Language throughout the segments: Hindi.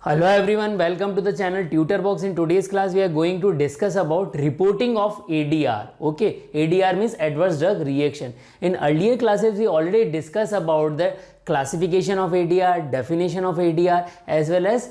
Hello everyone, welcome to the channel TutorBox. In today's class we are going to discuss about reporting of ADR. Okay, ADR means adverse drug reaction. In earlier classes we already discussed about the classification of ADR, definition of ADR as well as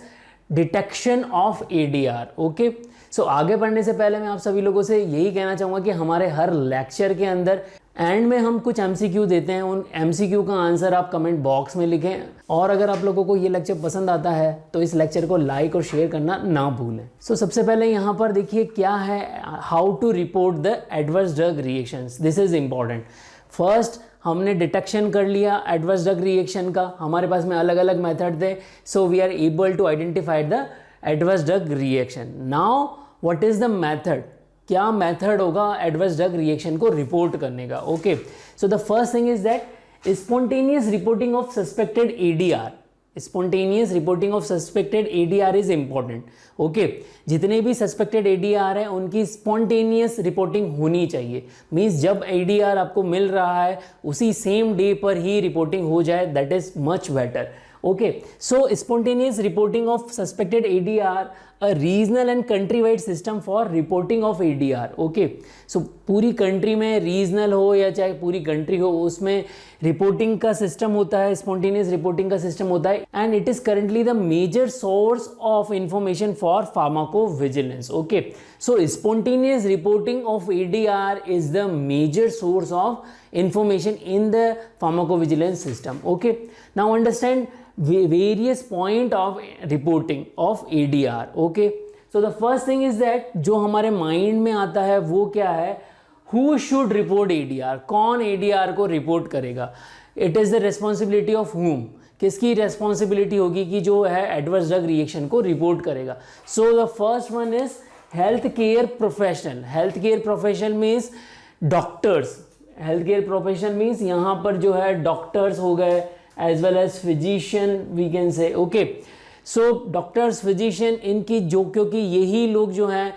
detection of ADR. Okay, so आगे बढ़ने से पहले मैं आप सभी लोगों से यही कहना चाहूँगा कि हमारे हर लेक्चर के अंदर एंड में हम कुछ MCQ देते हैं. उन MCQ का आंसर आप कमेंट बॉक्स में लिखें. और अगर आप लोगों को ये लेक्चर पसंद आता है तो इस लेक्चर को लाइक और शेयर करना ना भूलें. सो सबसे पहले यहाँ पर देखिए क्या है, how to report the adverse drug reactions. This is important. First हमने डिटेक्शन कर लिया एडवर्स ड्रग रिएक्शन का. हमारे पास में अलग अलग मेथड थे, so we are able to identify the adverse drug reaction. Now what is the method, क्या मेथड होगा एडवर्स ड्रग रिएक्शन को रिपोर्ट करने का. Okay, so the first thing is that spontaneous reporting of suspected ADR. Spontaneous reporting of suspected ADR is important. Okay, जितने भी सस्पेक्टेड ADR है उनकी स्पॉन्टेनियस रिपोर्टिंग होनी चाहिए. मीन्स जब ADR आपको मिल रहा है उसी सेम डे पर ही रिपोर्टिंग हो जाए, that is much better. Okay, so spontaneous reporting of suspected ADR, a regional and country wide system for reporting of ADR. Okay, so पूरी कंट्री में रीजनल हो या चाहे पूरी कंट्री हो उसमें रिपोर्टिंग का सिस्टम होता है, स्पॉन्टेनियस रिपोर्टिंग का सिस्टम होता है. And it is currently the major source of information for pharmacovigilance. Okay, so spontaneous reporting of ADR is the major source of information in the pharmacovigilance system. Okay, now understand various point of reporting of ADR. Okay, so the first thing is that जो हमारे माइंड में आता है वो क्या है, who should report ADR, कौन ADR को रिपोर्ट करेगा. It is the responsibility of whom, किसकी रेस्पॉन्सिबिलिटी होगी कि जो है एडवर्स ड्रग रिएक्शन को रिपोर्ट करेगा. So the first one is health care professional. Health care professional means doctors. Health care profession means यहाँ पर जो है डॉक्टर्स हो गए as well as physician we can say. Okay, so doctors physician इनकी जो, क्योंकि यही लोग जो हैं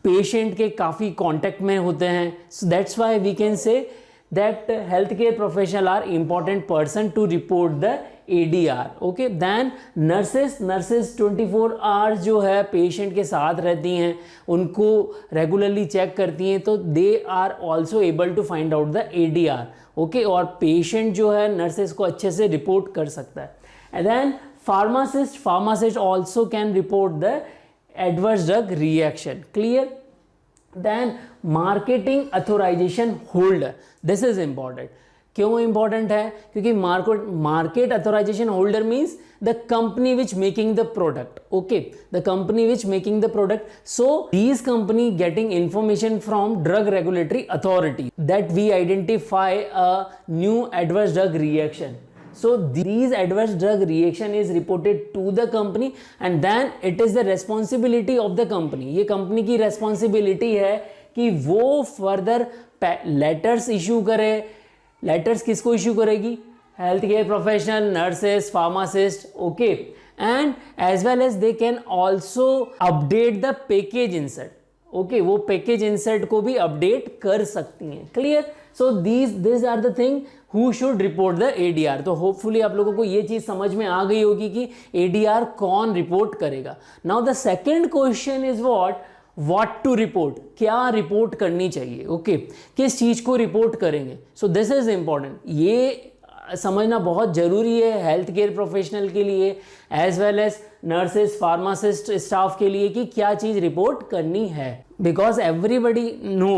पेशेंट के काफ़ी कांटेक्ट में होते हैं, so that's why we can say that health care professional are important person to report the ADR. Okay, then nurses. Nurses 24 hours जो है पेशेंट के साथ रहती हैं, उनको रेगुलरली चेक करती हैं, तो they are also able to find out the ADR. Okay, और पेशेंट जो है नर्सेस को अच्छे से रिपोर्ट कर सकता है. And then pharmacist. Pharmacist also can report the adverse drug reaction. Clear. Then marketing authorization holder. This is important. क्यों इंपॉर्टेंट है, क्योंकि market authorization holder means the company which making the product. Okay, the company which making the product. So these company getting information from drug regulatory authority that we identify a new adverse drug reaction. So these adverse drug reaction is reported to the company and then it is the responsibility of the company. ये कंपनी की responsibility है कि वो further letters issue करे. लेटर्स किसको इश्यू करेगी, health care professional, nurses, pharmacist. Okay, and as well as they can also update the package insert. Okay, वो पैकेज इंसर्ट को भी अपडेट कर सकती हैं. Clear. So this are the thing who should report the ADR. तो होपफुली आप लोगों को ये चीज समझ में आ गई होगी कि ADR कौन रिपोर्ट करेगा. Now the second question is what to report, क्या रिपोर्ट करनी चाहिए. ओके, किस चीज को रिपोर्ट करेंगे. So this is important. ये समझना बहुत जरूरी है हेल्थ केयर प्रोफेशनल के लिए as well as nurses, pharmacist staff के लिए कि क्या चीज रिपोर्ट करनी है. Because everybody know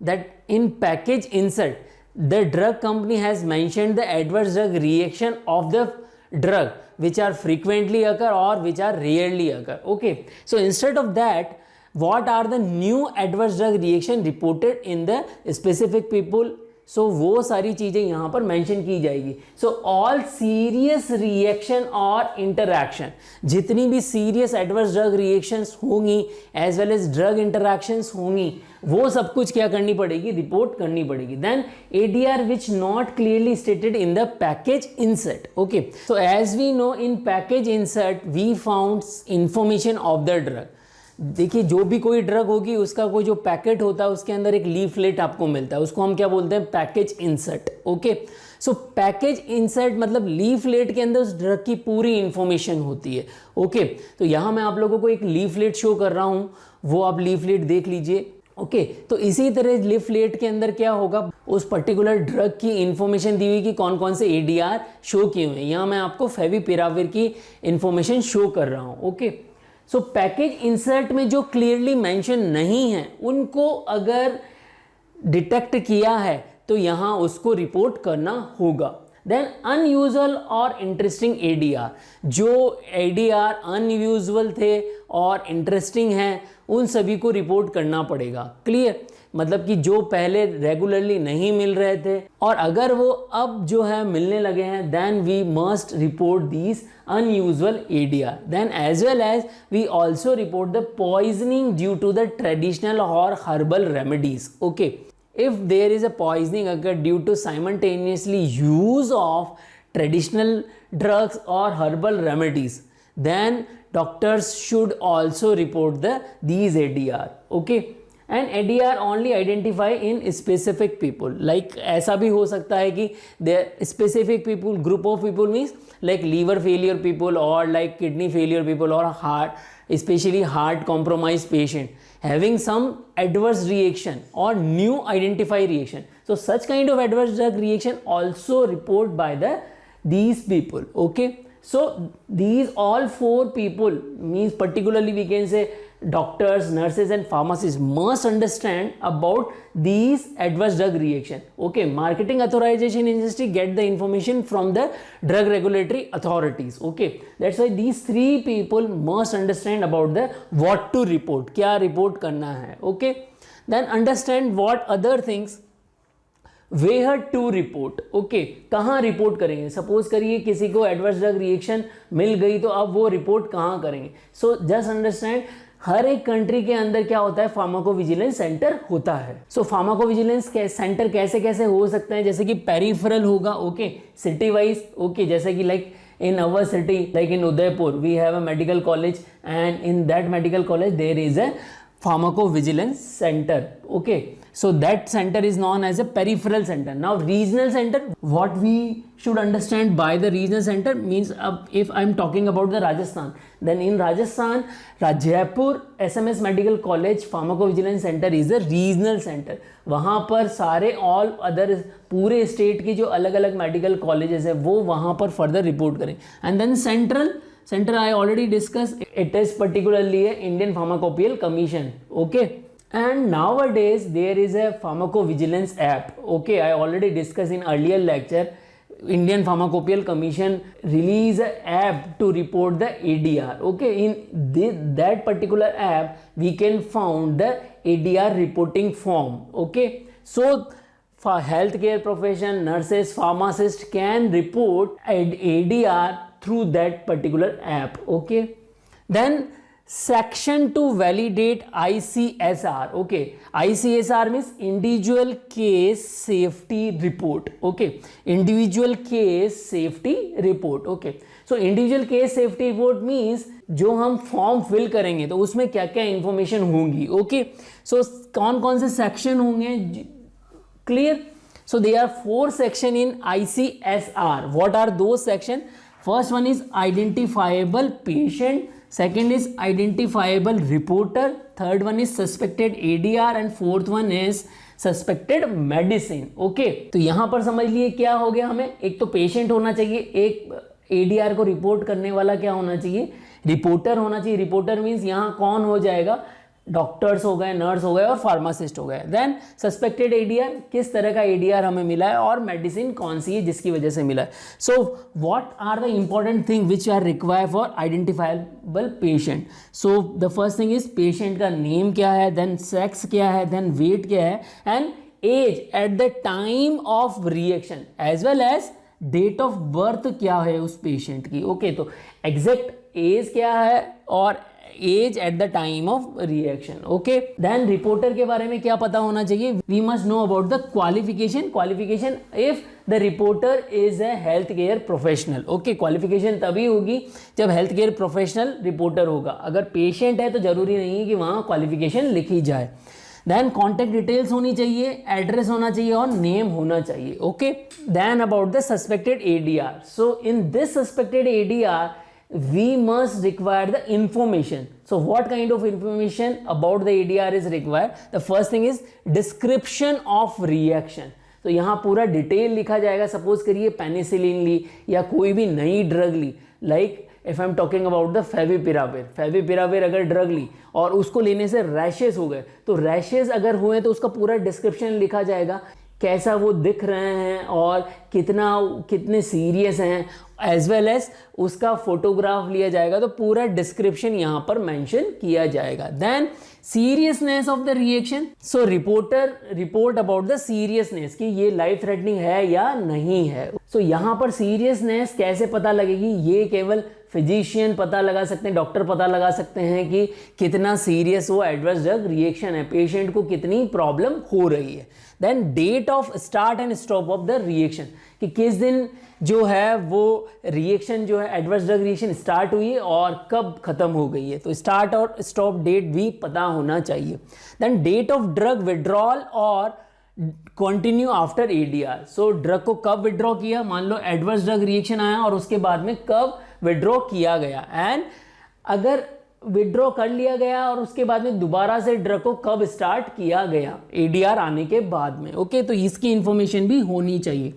that in package insert the drug company has mentioned the adverse drug reaction of the drug which are frequently occur और which are rarely occur. Okay, so instead of that what are the new adverse drug reaction reported in the specific people. so वो सारी चीजें यहां पर मेंशन की जाएगी. so all serious reaction और interaction, जितनी भी serious adverse drug reactions होंगी as well as drug interactions होंगी, वो सब कुछ क्या करनी पड़ेगी, रिपोर्ट करनी पड़ेगी. then ADR which not clearly stated in the package insert. okay, so as we know in package insert we found information of the drug. देखिए जो भी कोई ड्रग होगी उसका कोई जो पैकेट होता है उसके अंदर एक लीफलेट आपको मिलता है, उसको हम क्या बोलते हैं, पैकेज इंसर्ट। ओके, सो पैकेज इंसर्ट मतलब लीफलेट के अंदर उस ड्रग की पूरी इंफॉर्मेशन होती है। ओके, तो यहाँ मैं आप लोगों को एक लीफलेट शो कर रहा हूँ, वो आप लीफलेट देख लीजिए। ओके, तो इसी तरह लीफलेट के अंदर क्या होगा, उस पर्टिकुलर ड्रग की इंफॉर्मेशन दी हुई कि कौन कौन से ADR शो किए हुए हैं। यहाँ मैं आपको फेविपिराविर की इंफॉर्मेशन शो कर रहा हूँ। ओके, सो पैकेज इंसर्ट में जो क्लियरली मेंशन नहीं है उनको अगर डिटेक्ट किया है तो यहाँ उसको रिपोर्ट करना होगा। देन अनयूजुअल और इंटरेस्टिंग ADR, जो ADR अनयूजुअल थे और इंटरेस्टिंग हैं उन सभी को रिपोर्ट करना पड़ेगा। क्लियर, मतलब कि जो पहले रेगुलरली नहीं मिल रहे थे और अगर वो अब जो है मिलने लगे हैं, then we must report these unusual ADR। Then as well as we also report the poisoning due to the traditional और herbal remedies. Okay, if there is a poisoning occur due to simultaneously use of traditional drugs or herbal remedies, then doctors should also report these ADR. Okay, and ADR only identify in specific people, like ऐसा भी हो सकता है कि there specific people, group of people means like liver failure people or like kidney failure people or heart, especially heart compromised patient having some adverse reaction or new identified reaction. So such kind of adverse drug reaction also report by these people. Okay, so these all 4 people means particularly we can say doctors, nurses and pharmacists must understand about these adverse drug reaction. Okay, marketing authorization industry get the information from the drug regulatory authorities. Okay, that's why these 3 people must understand about the what to report, क्या report करना है. Okay, then understand what other things where to report. Okay, कहाँ रिपोर्ट करेंगे. सपोज करिए किसी को एडवर्स ड्रग रिएक्शन मिल गई तो अब वो रिपोर्ट कहाँ करेंगे. सो जस्ट अंडरस्टैंड हर एक कंट्री के अंदर क्या होता है, फार्माकोविजिलेंस सेंटर होता है. सो फार्माकोविजिलेंस सेंटर कैसे कैसे हो सकते हैं, जैसे कि पेरिफेरल होगा. Okay, city wise. ओके, जैसे कि like in our city, like in Udaipur, we have a medical college and in that medical college there is a pharmacovigilance center. Okay, so that center is known as a peripheral center. Now regional center, what we should understand by the regional center means if I am talking about the Rajasthan, then in Rajasthan, Jaipur SMS Medical College Pharmacovigilance Center is a regional center. वहाँ पर सारे ऑल अदर पूरे स्टेट की जो अलग अलग मेडिकल कॉलेजेस है वो वहाँ पर फर्दर रिपोर्ट करें. And then centre I already discussed, it is particularly a Indian Pharmacopoeial Commission. Okay, and nowadays there is a pharmacovigilance app. Okay, I already discussed in earlier lecture. Indian Pharmacopoeial Commission release an app to report the ADR. Okay, in that particular app we can found the ADR reporting form. Okay, so for healthcare profession, nurses, pharmacists can report ADR through that particular app. Okay, then section to validate ICSR. Okay, ICSR means individual case safety report. Okay, individual case safety report. Okay, so individual case safety report means जो हम फॉर्म फिल करेंगे तो उसमें क्या क्या इंफॉर्मेशन होंगी. ओके, सो कौन कौन से सेक्शन होंगे, clear. So there are 4 section in ICSR. What are those section? First one is identifiable patient, second is identifiable reporter, third one is suspected ADR and fourth one is suspected medicine. Okay, तो यहाँ पर समझ लिए क्या हो गया, हमें एक तो पेशेंट होना चाहिए, एक ADR को रिपोर्ट करने वाला क्या होना चाहिए, रिपोर्टर होना चाहिए. रिपोर्टर मीन्स यहाँ कौन हो जाएगा, डॉक्टर्स हो गए, नर्स हो गए और फार्मासिस्ट हो गए. देन सस्पेक्टेड ADR, किस तरह का ADR हमें मिला है और मेडिसिन कौन सी है जिसकी वजह से मिला है. So what are the important thing which are required for identifiable patient. So the first thing is patient का नेम क्या है, देन सेक्स क्या है, देन वेट क्या है and age at the time of reaction as well as date of birth क्या है उस पेशेंट की. ओके, तो एग्जैक्ट एज क्या है और age at the time of reaction. Okay, then reporter के बारे में क्या पता होना चाहिए, we must know about the qualification if the reporter is a health care professional. Okay, qualification तभी होगी जब हेल्थ केयर प्रोफेशनल रिपोर्टर होगा, अगर पेशेंट है तो जरूरी नहीं है कि वहाँ क्वालिफिकेशन लिखी जाए। देन कॉन्टैक्ट डिटेल्स होनी चाहिए, एड्रेस होना चाहिए और नेम होना चाहिए। Okay, then about the suspected ADR, so in this suspected ADR we must require the information. So what kind of information about the ADR is required? The first thing is description of reaction. तो यहाँ पूरा डिटेल लिखा जाएगा। सपोज करिए पेनिसिलिन ली या कोई भी नई ड्रग ली, like if I am talking about the favipiravir अगर ड्रग ली और उसको लेने से रैशेस हो गए, तो रैशेस अगर हुए तो उसका पूरा डिस्क्रिप्शन लिखा जाएगा, कैसा वो दिख रहे हैं और कितने सीरियस हैं, एज वेल एज उसका फोटोग्राफ लिया जाएगा, तो पूरा डिस्क्रिप्शन यहाँ पर मेंशन किया जाएगा। Then seriousness of the reaction, so reporter report about the seriousness कि ये लाइफ थ्रेटनिंग है या नहीं है। सो यहाँ पर सीरियसनेस कैसे पता लगेगी, ये केवल फिजिशियन पता लगा सकते हैं, डॉक्टर पता लगा सकते हैं कि कितना सीरियस वो एडवर्स ड्रग रिएक्शन है, पेशेंट को कितनी प्रॉब्लम हो रही है। Then date of start and stop of the reaction, कि किस दिन जो है वो रिएक्शन जो है एडवर्स ड्रग रिएक्शन स्टार्ट हुई है और कब खत्म हो गई है, तो स्टार्ट और स्टॉप डेट भी पता होना चाहिए। Then date of drug withdrawal और continue after ADR, so drug को कब विड्रॉ किया, मान लो एडवर्स ड्रग रिएक्शन आया और उसके बाद में कब विड्रॉ किया गया, एंड अगर विड्रॉ कर लिया गया और उसके बाद में दोबारा से ड्रग को कब स्टार्ट किया गया एडीआर आने के बाद में। ओके, तो इसकी इंफॉर्मेशन भी होनी चाहिए।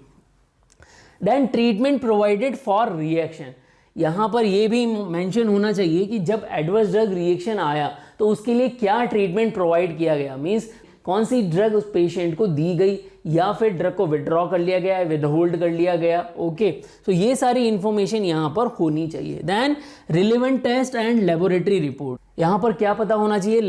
Then treatment provided for reaction, यहाँ पर यह भी मेंशन होना चाहिए कि जब एडवर्स ड्रग रिएक्शन आया तो उसके लिए क्या ट्रीटमेंट प्रोवाइड किया गया, मीन्स कौन सी ड्रग उस पेशेंट को दी गई या फिर ड्रग को विड्रॉ कर लिया गया, विदहोल्ड कर लिया गया। ओके, तो ये सारी इंफॉर्मेशन यहाँ पर होनी चाहिए। Then relevant test and laboratory report, यहाँ पर क्या पता होना चाहिए,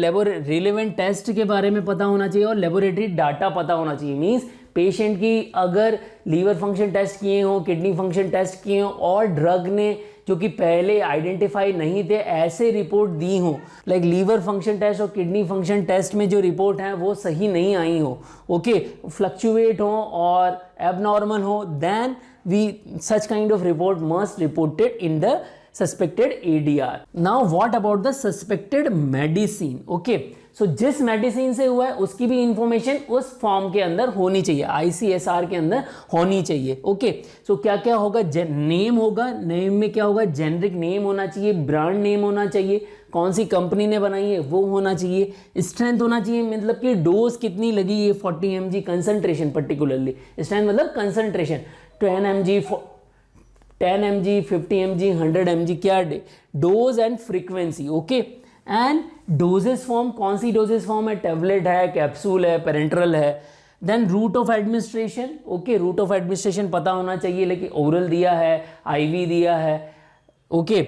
रिलेवेंट टेस्ट के बारे में पता होना चाहिए और लेबोरेटरी डाटा पता होना चाहिए। मीन्स पेशेंट की अगर लीवर फंक्शन टेस्ट किए हों, किडनी फंक्शन टेस्ट किए हों और ड्रग ने जो कि पहले आइडेंटिफाई नहीं थे ऐसे रिपोर्ट दी हो, लाइक लीवर फंक्शन टेस्ट और किडनी फंक्शन टेस्ट में जो रिपोर्ट है वो सही नहीं आई हो, ओके, फ्लक्चुएट हो और एबनॉर्मल हो, then we such kind of report must reported in the suspected ADR. Now what about the suspected medicine? Okay, so जिस मेडिसिन से हुआ है उसकी भी इंफॉर्मेशन उस फॉर्म के अंदर होनी चाहिए, ICSR के अंदर होनी चाहिए। ओके, सो क्या क्या होगा, नेम होगा, नेम में क्या होगा, जेनरिक नेम होना चाहिए, ब्रांड नेम होना चाहिए, कौन सी कंपनी ने बनाई है वो होना चाहिए, स्ट्रेंथ होना चाहिए, मतलब कि डोज कितनी लगी है 40 mg, कंसंट्रेशन पर्टिकुलरली, स्ट्रेंथ मतलब कंसंट्रेशन, 10 mg 50 mg 100 mg क्या dose and frequency. Okay, and doses form, कौन सी डोजेस फॉर्म है, टेबलेट है, कैप्सूल है, पेरेंट्रल है। Then route of administration, okay, route of administration पता होना चाहिए, लेकिन ओरल दिया है, IV दिया है। ओके,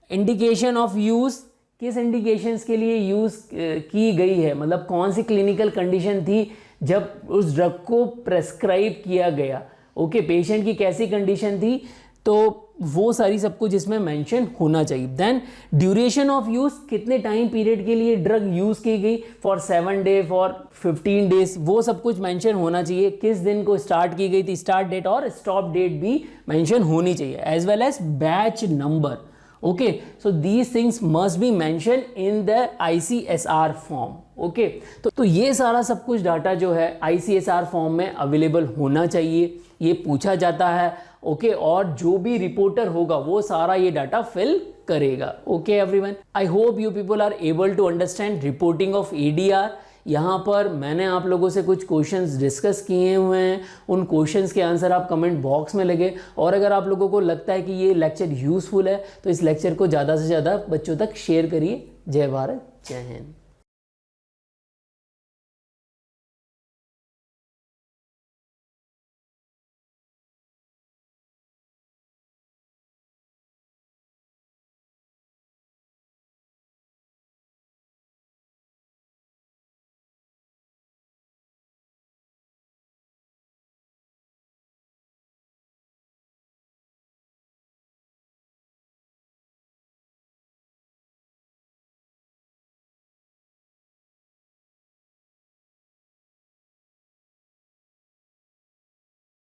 इंडिकेशन ऑफ यूज, किस इंडिकेशंस के लिए यूज की गई है, मतलब कौन सी क्लिनिकल कंडीशन थी जब उस ड्रग को प्रेस्क्राइब किया गया। ओके, पेशेंट की कैसी कंडीशन थी, तो वो सारी सब कुछ इसमें मेंशन होना चाहिए। देन ड्यूरेशन ऑफ यूज, कितने टाइम पीरियड के लिए ड्रग यूज की गई, फॉर 7 डे, फॉर 15 डेज, वो सब कुछ मेंशन होना चाहिए। किस दिन को स्टार्ट की गई थी, स्टार्ट डेट और स्टॉप डेट भी मेंशन होनी चाहिए, as well as batch number. Okay, so these things must be mention in the ICSR form. Okay, तो ये सारा सब कुछ डाटा जो है ICSR फॉर्म में अवेलेबल होना चाहिए, ये पूछा जाता है। ओके, और जो भी रिपोर्टर होगा वो सारा ये डाटा फिल करेगा। Okay everyone, I hope you people are able to understand reporting of ADR। यहाँ पर मैंने आप लोगों से कुछ क्वेश्चंस डिस्कस किए हुए हैं, उन क्वेश्चंस के आंसर आप कमेंट बॉक्स में लगे, और अगर आप लोगों को लगता है कि ये लेक्चर यूज़फुल है तो इस लेक्चर को ज़्यादा से ज़्यादा बच्चों तक शेयर करिए। जय भारत, जय हिंद।